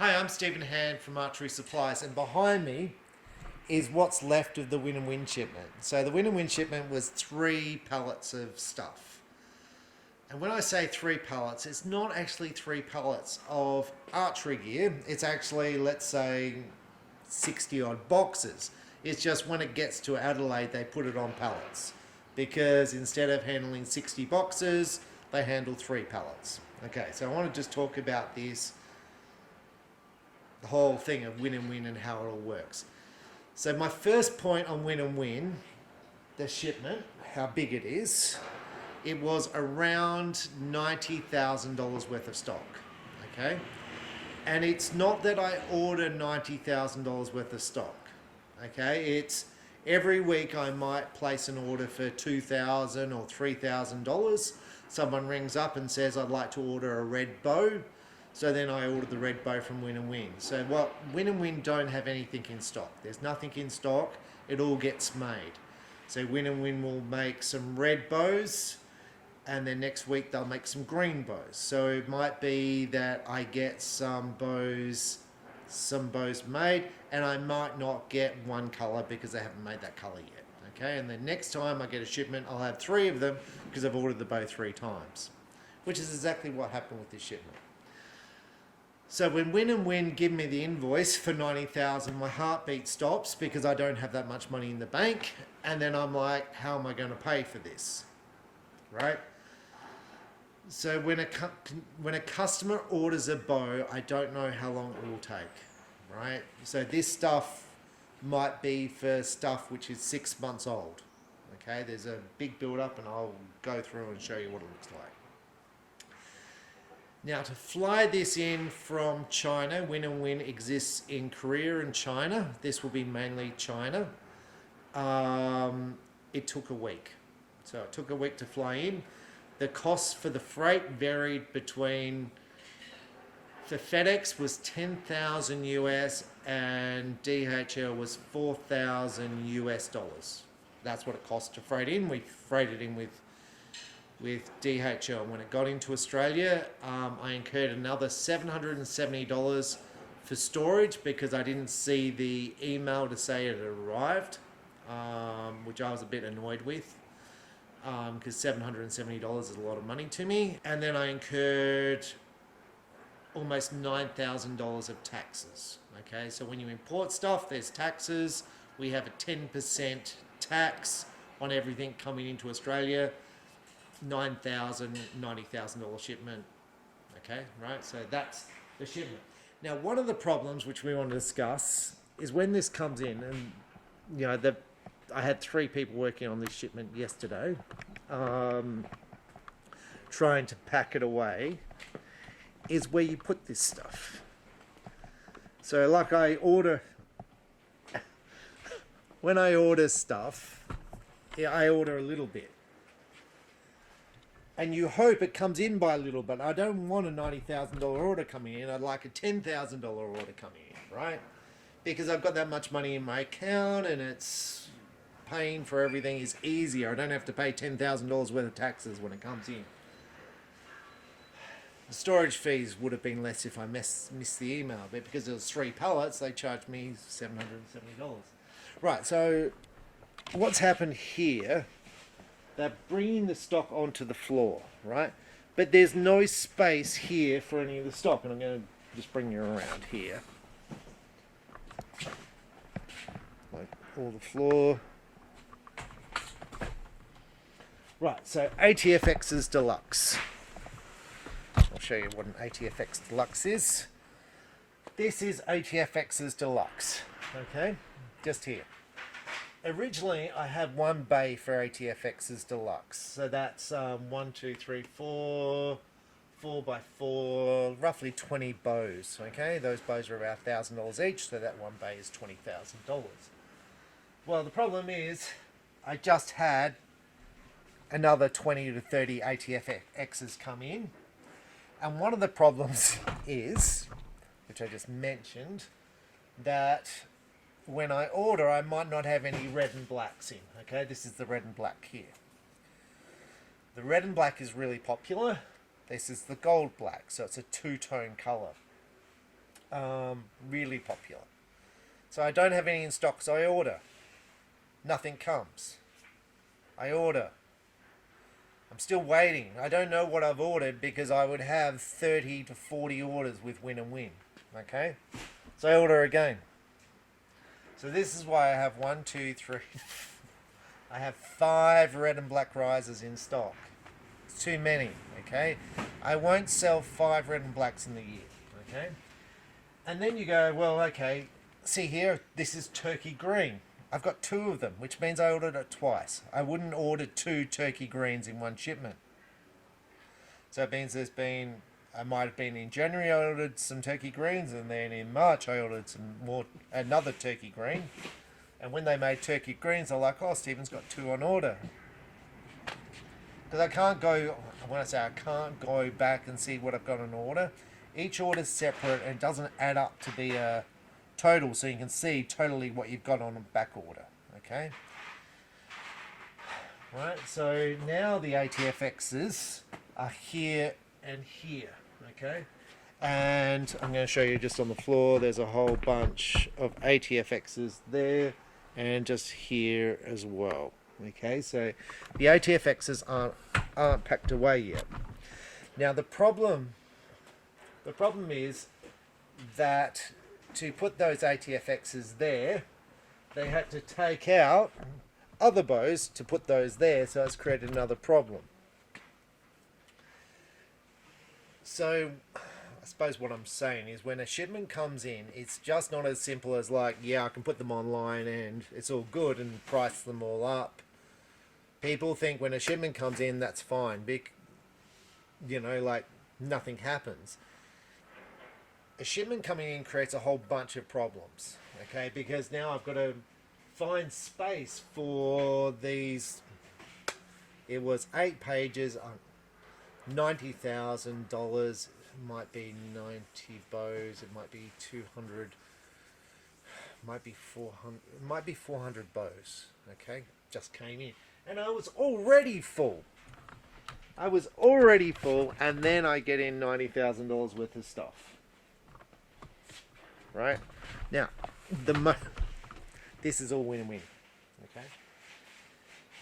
Hi, I'm Stephen Hand from Archery Supplies, and behind me is what's left of the Win and Win shipment. So the Win and Win shipment was 3 pallets of stuff. And when I say 3 pallets, it's not actually 3 pallets of archery gear. It's actually, let's say, 60 odd boxes. It's just when it gets to Adelaide, they put it on pallets. Because instead of handling 60 boxes, they handle 3 pallets. Okay, so I want to just talk about this, the whole thing of Win and Win and how it all works. So my first point on Win and Win, the shipment, how big it is, it was around $90,000 worth of stock, okay? And it's not that I order $90,000 worth of stock, okay? It's every week I might place an order for $2,000 or $3,000. Someone rings up and says, I'd like to order a red bow. So then I ordered the red bow from Win and Win. So what Win and Win don't have anything in stock. There's nothing in stock. It all gets made. So Win and Win will make some red bows, and then next week they'll make some green bows. So it might be that I get some bows made, and I might not get one color because they haven't made that color yet. Okay, and then next time I get a shipment, I'll have 3 of them because I've ordered the bow 3 times, which is exactly what happened with this shipment. So when Win and Win give me the invoice for $90,000, my heartbeat stops because I don't have that much money in the bank. And then I'm like, how am I going to pay for this? Right? So when a customer orders a bow, I don't know how long it will take. Right? So this stuff might be for stuff which is 6 months old. Okay? There's a big build up and I'll go through and show you what it looks like. Now, to fly this in from China, Win and Win exists in Korea and China. This will be mainly China. It took a week. So it took a week to fly in. The cost for the freight varied between, for FedEx was 10,000 US and DHL was 4,000 US dollars. That's what it cost to freight in. We freighted in with DHL. When it got into Australia, I incurred another $770 for storage because I didn't see the email to say it had arrived, which I was a bit annoyed with because $770 is a lot of money to me. And then I incurred almost $9,000 of taxes. Okay, so when you import stuff, there's taxes. We have a 10% tax on everything coming into Australia. $9,000, $90,000 shipment. Okay, right? So that's the shipment. Now, one of the problems which we want to discuss is when this comes in, and you know, I had 3 people working on this shipment yesterday, trying to pack it away, is where you put this stuff. So, like when I order stuff, I order a little bit. And you hope it comes in by a little bit. I don't want a $90,000 order coming in. I'd like a $10,000 order coming in, right? Because I've got that much money in my account and it's paying for everything is easier. I don't have to pay $10,000 worth of taxes when it comes in. The storage fees would have been less if I missed the email, but because it was 3 pallets, they charged me $770. Right, so what's happened here, they're bringing the stock onto the floor, right? But there's no space here for any of the stock. And I'm going to just bring you around here. Like all the floor. Right, so ATFX's Deluxe. I'll show you what an ATFX Deluxe is. This is ATFX's Deluxe, okay? Just here. Originally, I had 1 bay for ATFX's Deluxe. So that's 1, 2, 3, 4 by 4, roughly 20 bows. Okay, those bows are about $1,000 each, so that 1 bay is $20,000. Well, the problem is, I just had another 20 to 30 ATFXs come in, and one of the problems is, which I just mentioned, that when I order, I might not have any red and blacks in. Okay, this is the red and black here. The red and black is really popular. This is the gold black, so it's a 2-tone color. really popular. So I don't have any in stock, so I order. Nothing comes. I order. I'm still waiting. I don't know what I've ordered because I would have 30 to 40 orders with Win and Win. Okay? So I order again. So this is why I have 1, 2, 3. I have 5 red and black risers in stock. It's too many. Okay? I won't sell 5 red and blacks in the year. Okay? And then you go, well, okay, see here, this is turkey green. I've got 2 of them, which means I ordered it twice. I wouldn't order 2 turkey greens in one shipment. So it means I might have been in January, I ordered some turkey greens, and then in March I ordered another turkey green. And when they made turkey greens, they're like, oh, Stephen's got 2 on order. Because I can't go back and see what I've got on order. Each order's separate and it doesn't add up to be a total, so you can see totally what you've got on a back order. Okay? Right, so now the ATFXs are here and here. Okay? And I'm going to show you just on the floor, there's a whole bunch of ATFXs there and just here as well. Okay, so the ATFXs aren't packed away yet. Now the problem is that to put those ATFXs there, they had to take out other bows to put those there, so it's created another problem. So I suppose what I'm saying is when a shipment comes in, it's just not as simple as like, yeah, I can put them online and it's all good and price them all up. People think when a shipment comes in, that's fine. Like nothing happens. A shipment coming in creates a whole bunch of problems, okay? Because now I've got to find space for these. It was 8 pages, $90,000. It might be 90 bows. It might be 200. Might be 400. It might be 400 bows. Okay, just came in, and I was already full. And then I get in $90,000 worth of stuff. Right now, this is all win and win. Okay,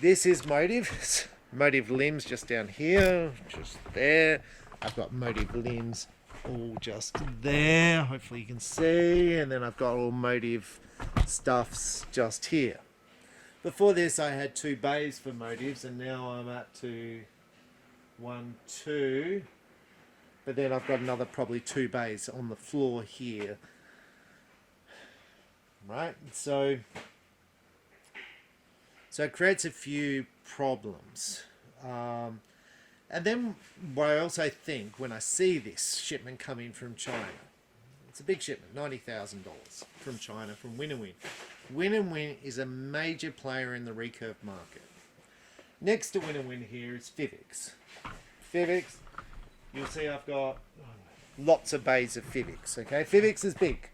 this is motive. Motive limbs just down here, just there. I've got motive limbs all just there. Hopefully you can see, and then I've got all motive stuffs just here. Before this, I had 2 bays for motives, and now I'm up to 1, 2. But then I've got another probably 2 bays on the floor here. Right, so it creates a few problems. And then what I also think when I see this shipment coming from China, it's a big shipment, $90,000 from China, from Win and Win. Win and Win is a major player in the recurve market. Next to Win and Win here is Fivix. Fivix, you'll see I've got lots of bays of Fivix. Okay, Fivix is big,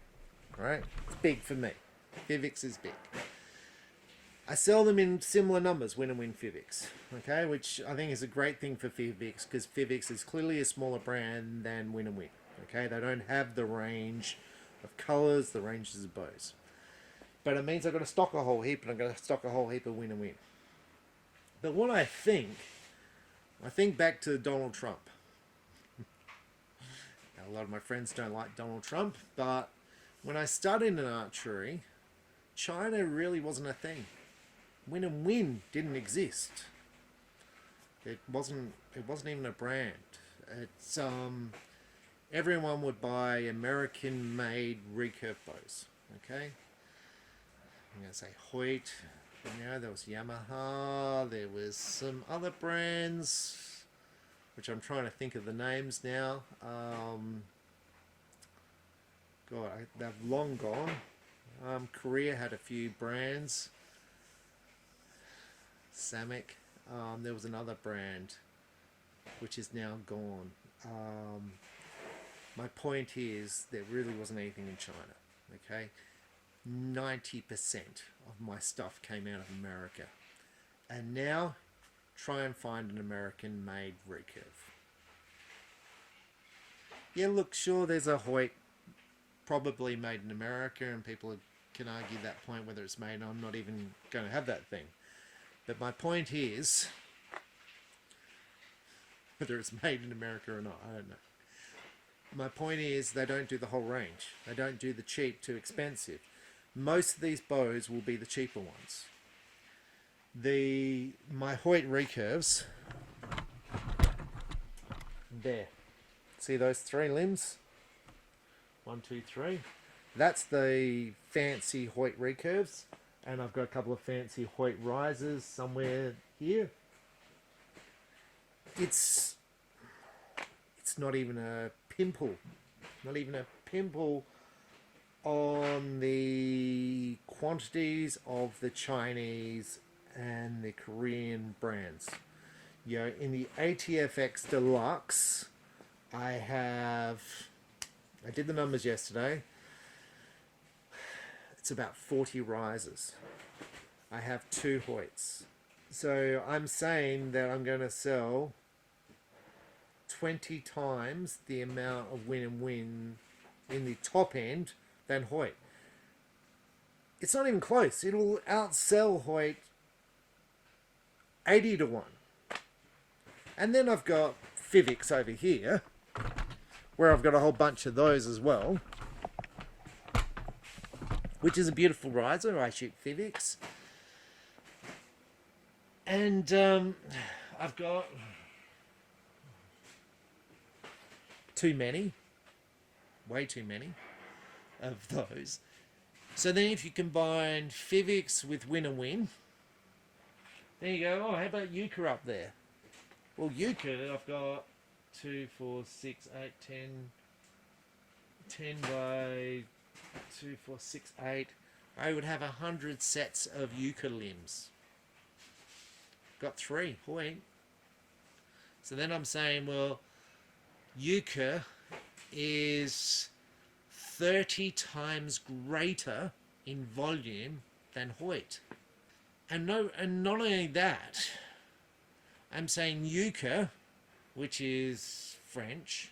right? It's big for me. Fivix is big. I sell them in similar numbers, Win and Win Fivix, okay, which I think is a great thing for Fivix because Fivix is clearly a smaller brand than Win and Win, okay? They don't have the range of colours, the ranges of bows. But it means I've got to stock a whole heap, and I've got to stock a whole heap of Win and Win. But what I think back to Donald Trump. Now, a lot of my friends don't like Donald Trump, but when I started in archery, China really wasn't a thing. Win and Win didn't exist. It wasn't even a brand. It's everyone would buy American-made recurve bows. Okay, I'm gonna say Hoyt. There was Yamaha. There was some other brands, which I'm trying to think of the names now. They've long gone. Korea had a few brands. Samick. There was another brand which is now gone. My point is there really wasn't anything in China. Okay, 90% of my stuff came out of America, and now try and find an American-made recurve. Yeah, look, sure, there's a Hoyt probably made in America, and people can argue that point whether it's made. I'm not even going to have that thing. But my point is, whether it's made in America or not, I don't know. My point is, they don't do the whole range. They don't do the cheap to expensive. Most of these bows will be the cheaper ones. My Hoyt recurves, there. See those 3 limbs? 1, 2, 3. That's the fancy Hoyt recurves, and I've got a couple of fancy Hoyt risers somewhere here. It's not even a pimple. Not even a pimple on the quantities of the Chinese and the Korean brands. You know, in the ATFX Deluxe, I did the numbers yesterday. It's about 40 risers. I have 2 Hoyts. So I'm saying that I'm going to sell 20 times the amount of win and win in the top end than Hoyt. It's not even close. It'll outsell Hoyt 80 to 1. And then I've got Fivix over here, where I've got a whole bunch of those as well, which is a beautiful riser. I shoot Fivix. And I've got too many, way too many of those. So then if you combine Fivix with Win and Win, there you go. Oh, how about Euchre up there? Well, Euchre, I've got 2, 4, 6, 8, 10 by 2, 4, 6, 8. I would have 100 sets of Euchre limbs. Got 3 Hoyt. So then I'm saying, well, Euchre is 30 times greater in volume than Hoyt. And not only that, I'm saying Euchre, which is French.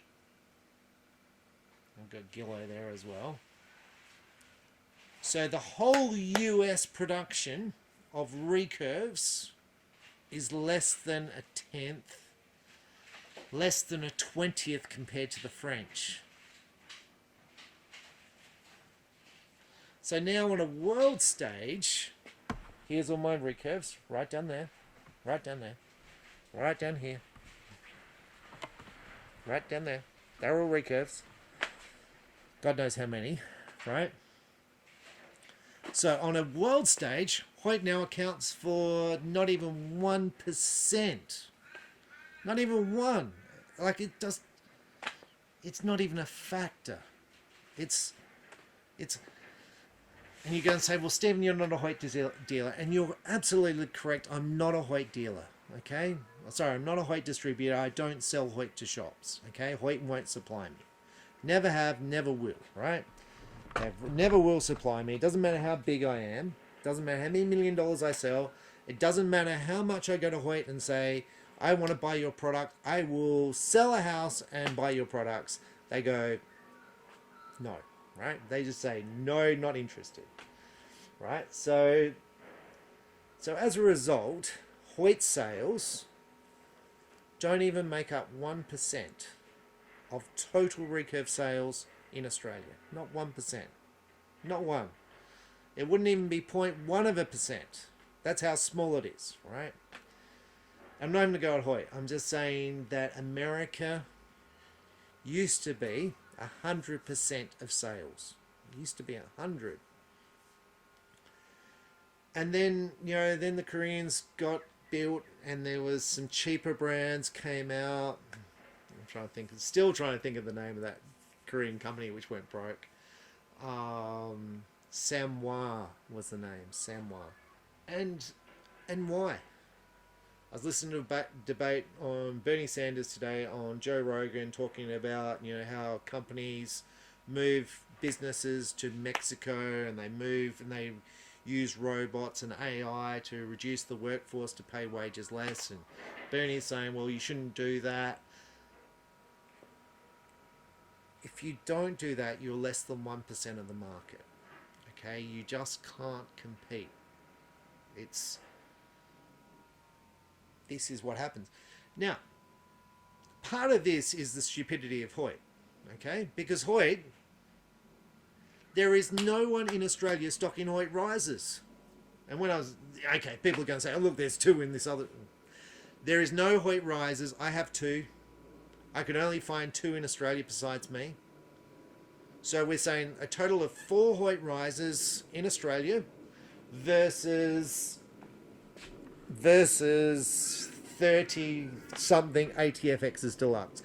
I've got Gillo there as well. So the whole US production of recurves is less than a 10th, less than a 20th compared to the French. So now on a world stage, here's all my recurves, right down there, right down there, right down here, right down there. They're all recurves. God knows how many, right? So on a world stage, Hoyt now accounts for not even 1%. Not even 1. Like it's not even a factor. It's and you're going to say, well, Stephen, you're not a Hoyt dealer. And you're absolutely correct. I'm not a Hoyt dealer, okay? Sorry, I'm not a Hoyt distributor. I don't sell Hoyt to shops, okay? Hoyt won't supply me. Never have, never will, right? They never will supply me. It doesn't matter how big I am. It doesn't matter how many $1 million I sell. It doesn't matter how much I go to Hoyt and say, I want to buy your product. I will sell a house and buy your products. They go, no. Right? They just say, no, not interested. Right? So as a result, Hoyt sales don't even make up 1% of total recurve sales in Australia. Not 1%. Not 1. It wouldn't even be 0.1%. That's how small it is, right? I'm not even going to go at Hoyt. I'm just saying that America used to be 100% of sales. It used to be 100. And then, then the Koreans got built and there was some cheaper brands came out. Still trying to think of the name of that Korean company which went broke. Samwa was the name. Samwa. And why? I was listening to a debate on Bernie Sanders today on Joe Rogan talking about, how companies move businesses to Mexico and they use robots and AI to reduce the workforce to pay wages less. And Bernie's saying, well, you shouldn't do that. if you don't do that, you're less than 1% of the market. Okay, you just can't compete. This is what happens. Now, part of this is the stupidity of Hoyt. Okay, because Hoyt, there is no one in Australia stocking Hoyt risers. And when I was, okay, people are going to say, oh look, there's 2 in this other. There is no Hoyt risers. I have 2. I could only find 2 in Australia besides me. So we're saying a total of 4 Hoyt risers in Australia versus 30 something ATFXs deluxe.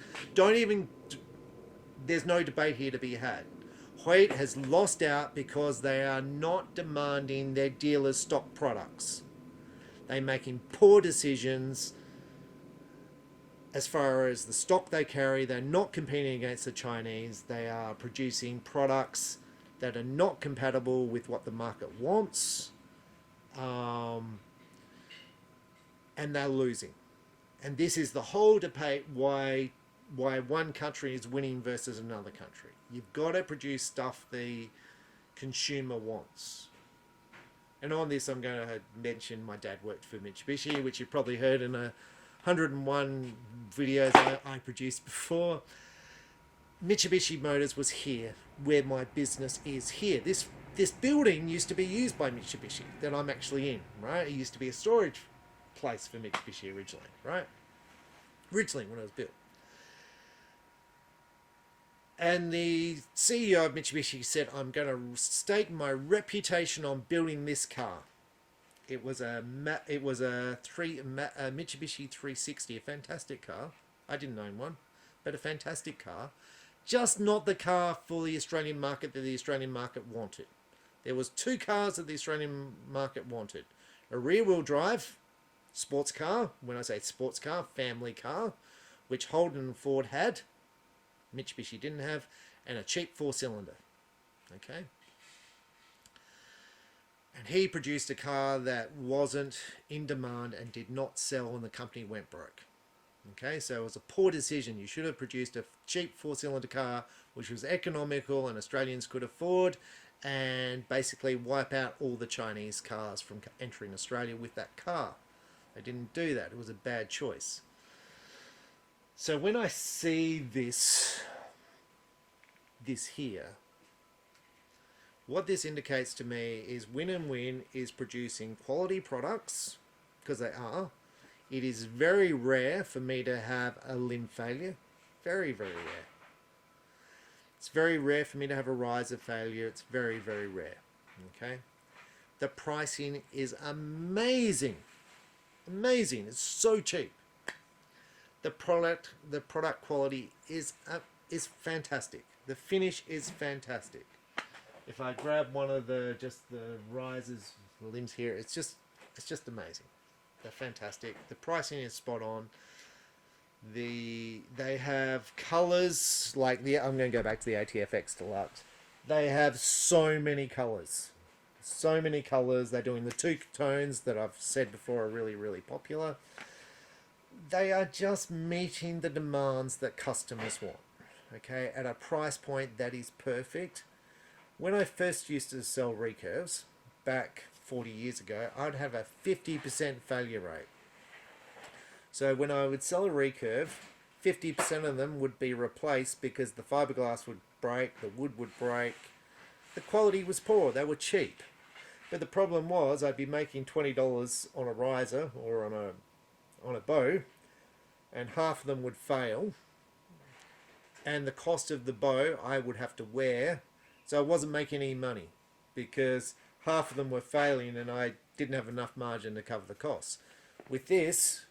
There's no debate here to be had. Hoyt has lost out because they are not demanding their dealers stock products. They're making poor decisions as far as the stock they carry. They're not competing against the Chinese. They are producing products that are not compatible with what the market wants. And they're losing. And this is the whole debate why one country is winning versus another country. You've got to produce stuff the consumer wants. And on this, I'm going to mention my dad worked for Mitsubishi, which you've probably heard in 101 videos I produced before. Mitsubishi Motors was here, where my business is here. This building used to be used by Mitsubishi that I'm actually in, right? It used to be a storage place for Mitsubishi originally, right? Originally when it was built. And the CEO of Mitsubishi said, I'm going to stake my reputation on building this car. It was a Mitsubishi 360, a fantastic car. I didn't own one, but a fantastic car. Just not the car for the Australian market that the Australian market wanted. There was 2 cars that the Australian market wanted. A rear-wheel drive sports car, when I say sports car, family car, which Holden and Ford had. Mitsubishi didn't have, and a cheap 4-cylinder. Okay. And he produced a car that wasn't in demand and did not sell, and the company went broke. Okay, so it was a poor decision. You should have produced a cheap 4-cylinder car which was economical and Australians could afford, and basically wipe out all the Chinese cars from entering Australia with that car. They didn't do that. It was a bad choice. So when I see this here, what this indicates to me is Win and Win is producing quality products, because they are. It is very rare for me to have a limb failure. Very, very rare. It's very rare for me to have a riser failure. It's very, very rare. Okay? The pricing is amazing. Amazing. It's so cheap. The product quality is fantastic. The finish is fantastic. If I grab one of the risers, the limbs here, it's just amazing. They're fantastic. The pricing is spot on. They have colors like I'm going to go back to the ATFX Deluxe. They have so many colors. So many colors. They're doing the 2 tones that I've said before are really, really popular. They are just meeting the demands that customers want, okay, at a price point that is perfect. When I first used to sell recurves, back 40 years ago, I'd have a 50% failure rate. So when I would sell a recurve, 50% of them would be replaced because the fiberglass would break, the wood would break, the quality was poor, they were cheap. But the problem was I'd be making $20 on a riser or on a bow, and half of them would fail, and the cost of the bow I would have to wear, so I wasn't making any money because half of them were failing and I didn't have enough margin to cover the costs. With this,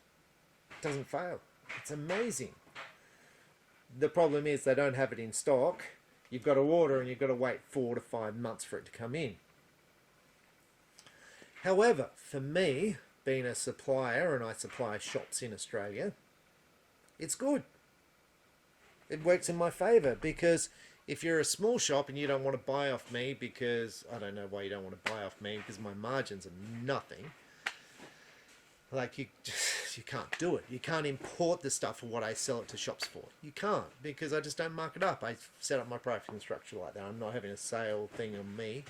it doesn't fail. It's amazing. The problem is they don't have it in stock. You've got to order and you've got to wait 4 to 5 months for it to come in. However, for me, being a supplier, and I supply shops in Australia, it's good. It works in my favour, because if you're a small shop and you don't want to buy off me because, I don't know why you don't want to buy off me, because my margins are nothing. Like you can't do it. You can't import the stuff for what I sell it to shops for. You can't, because I just don't mark it up. I set up my pricing structure like that. I'm not having a sale thing on me.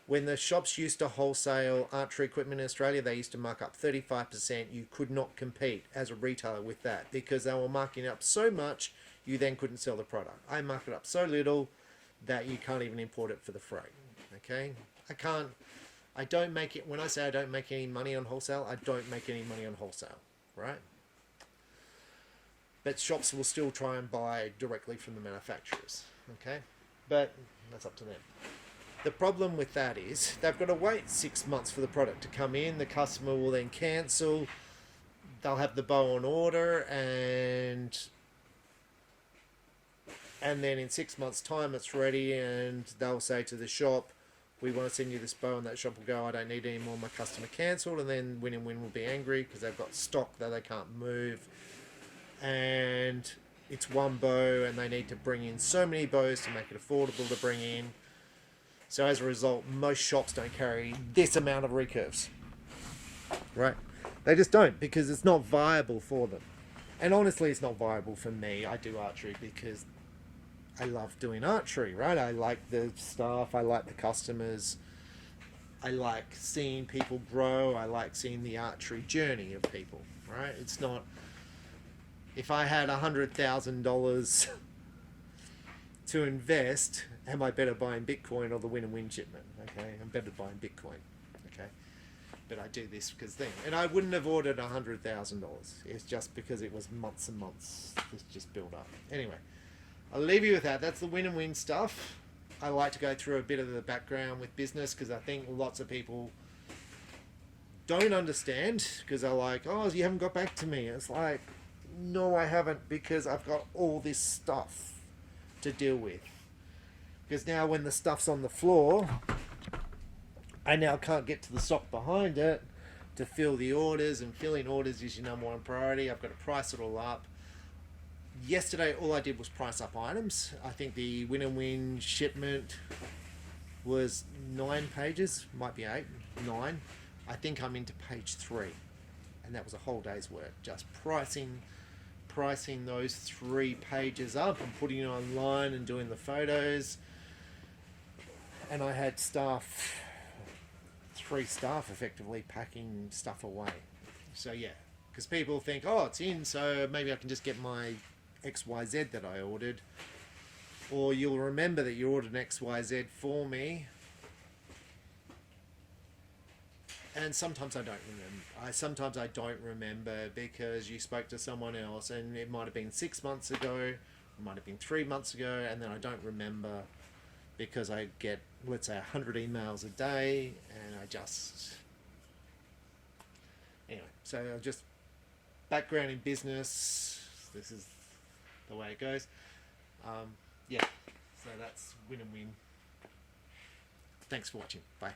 When the shops used to wholesale archery equipment in Australia, they used to mark up 35%. You could not compete as a retailer with that because they were marking it up so much you then couldn't sell the product. I mark it up so little that you can't even import it for the freight. Okay? I don't make it, when I say I don't make any money on wholesale, I don't make any money on wholesale, right? But shops will still try and buy directly from the manufacturers, okay? But that's up to them. The problem with that is they've got to wait 6 months for the product to come in. The customer will then cancel. They'll have the bow on order, and then in 6 months' time it's ready, and they'll say to the shop, we want to send you this bow, and that shop will go, I don't need any more, my customer cancelled, and then Win and Win will be angry because they've got stock that they can't move, and it's one bow, and they need to bring in so many bows to make it affordable to bring in. So as a result, most shops don't carry this amount of recurves, right? They just don't, because it's not viable for them. And honestly, it's not viable for me. I do archery because I love doing archery, right? I like the staff, I like the customers, I like seeing people grow, I like seeing the archery journey of people, right? It's not, if I had $100,000 to invest, am I better buying Bitcoin or the Win and Win shipment? Okay, I'm better buying Bitcoin. Okay, but I do this because thing, and I wouldn't have ordered $100,000. It's just because it was months and months. This just built up. Anyway, I'll leave you with that. That's the Win and Win stuff. I like to go through a bit of the background with business because I think lots of people don't understand because they're like, oh, you haven't got back to me. It's like, no, I haven't, because I've got all this stuff to deal with. Because now when the stuff's on the floor, I now can't get to the stock behind it to fill the orders, and filling orders is your number one priority. I've got to price it all up. Yesterday, all I did was price up items. I think the Win and Win shipment was 9 pages, might be 8, 9. I think I'm into page 3, and that was a whole day's work, just pricing those 3 pages up and putting it online and doing the photos. And I had 3 staff effectively packing stuff away. So yeah, because people think, oh, it's in, so maybe I can just get my XYZ that I ordered. Or you'll remember that you ordered an XYZ for me. And sometimes I don't remember. Sometimes I don't remember because you spoke to someone else, and it might have been 6 months ago, it might have been 3 months ago, and then I don't remember because I get, let's say, 100 emails a day, and I just... Anyway, so just background in business. This is the way it goes. Yeah, so that's Win and Win. Thanks for watching. Bye.